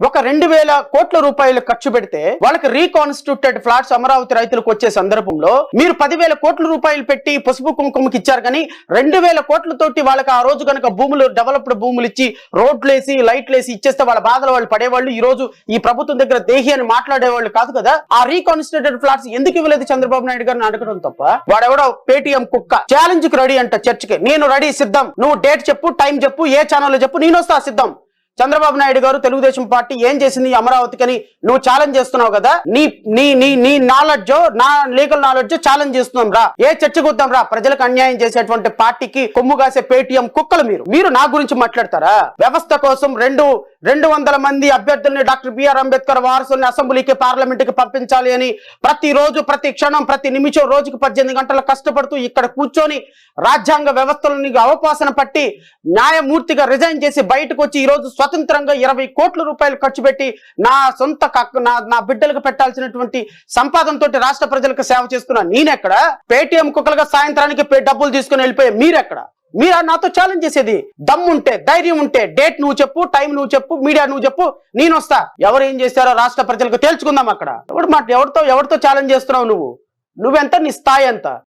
ఒక 2000 కోట్ల రూపాయలు ఖర్చు పెడితే వాళ్ళకి రీకాన్స్టిట్యూటెడ్ ఫ్లాట్స్ అమరావతి రైతులకు వచ్చే సందర్భంలో మీరు 10,000 కోట్ల రూపాయలు పెట్టి పసుపు కుంకుమకి ఇచ్చారు. కానీ 2,000 కోట్లతోటి వాళ్ళకి ఆ రోజు కనుక భూములు డెవలప్డ్ భూములు ఇచ్చి రోడ్లు వేసి లైట్లు వేసి ఇచ్చేస్తే వాళ్ళ బాధలు వాళ్ళు పడేవాళ్ళు. ఈ రోజు ఈ ప్రభుత్వం దగ్గర దేహి అని మాట్లాడేవాళ్ళు కాదు కదా. ఆ రీకాన్స్టిట్యూటెడ్ ఫ్లాట్స్ ఎందుకు ఇవ్వలేదు చంద్రబాబు నాయుడు గారిని అడగడం తప్ప. వాడెవడో పేటిఎం కుక్క ఛాలెంజ్ కి రెడీ అంట, చర్చకి నేను రెడీ సిద్ధం, నువ్వు డేట్ చెప్పు, టైం చెప్పు, ఏ ఛానల్లో చెప్పు, నేను వస్తా సిద్ధం. చంద్రబాబు నాయుడు గారు తెలుగుదేశం పార్టీ ఏం చేసింది అమరావతికని నువ్వు ఛాలెంజ్ చేస్తున్నావు కదా. నీ నీ నీ నీ నాలెడ్జ్, నా లీగల్ నాలెడ్జ్ ఛాలెంజ్ చేస్తున్నాం రా. ఏ చర్చకు వద్దాం రా. ప్రజలకు అన్యాయం చేసేటువంటి పార్టీకి కొమ్ము కాసే పేటిఎం కుక్కలు మీరు నా గురించి మాట్లాడతారా? వ్యవస్థ కోసం 200 మంది అభ్యర్థుల్ని డాక్టర్ బిఆర్ అంబేద్కర్ వారసుల్ని అసెంబ్లీకి పార్లమెంట్ కి పంపించాలి అని ప్రతి రోజు ప్రతి క్షణం ప్రతి నిమిషం రోజుకి 18 గంటలు కష్టపడుతూ ఇక్కడ కూర్చొని రాజ్యాంగ వ్యవస్థలని అవపాసన పట్టి న్యాయమూర్తిగా రిజైన్ చేసి బయటకు వచ్చి ఈ రోజు స్వతంత్రంగా 20 కోట్ల రూపాయలు ఖర్చు పెట్టి నా సొంత నా బిడ్డలకు పెట్టాల్సినటువంటి సంపాదనతో రాష్ట్ర ప్రజలకు సేవ చేస్తున్నా నేనెక్కడ? పేటిఎం కుక్కలుగా సాయంత్రానికి డబ్బులు తీసుకుని వెళ్ళిపోయే మీరెక్కడ? మీరా నాతో ఛాలెంజ్ చేసేది? దమ్ముంటే ధైర్యం ఉంటే డేట్ నువ్వు చెప్పు, టైం నువ్వు చెప్పు, మీడియా నువ్వు చెప్పు, నేను వస్తా. ఎవరు ఏం చేశారో రాష్ట్ర ప్రజలకు తేల్చుకుందాం. అక్కడ ఎవరితో ఛాలెంజ్ చేస్తున్నావు? నువ్వెంత, నీ స్థాయి ఎంత?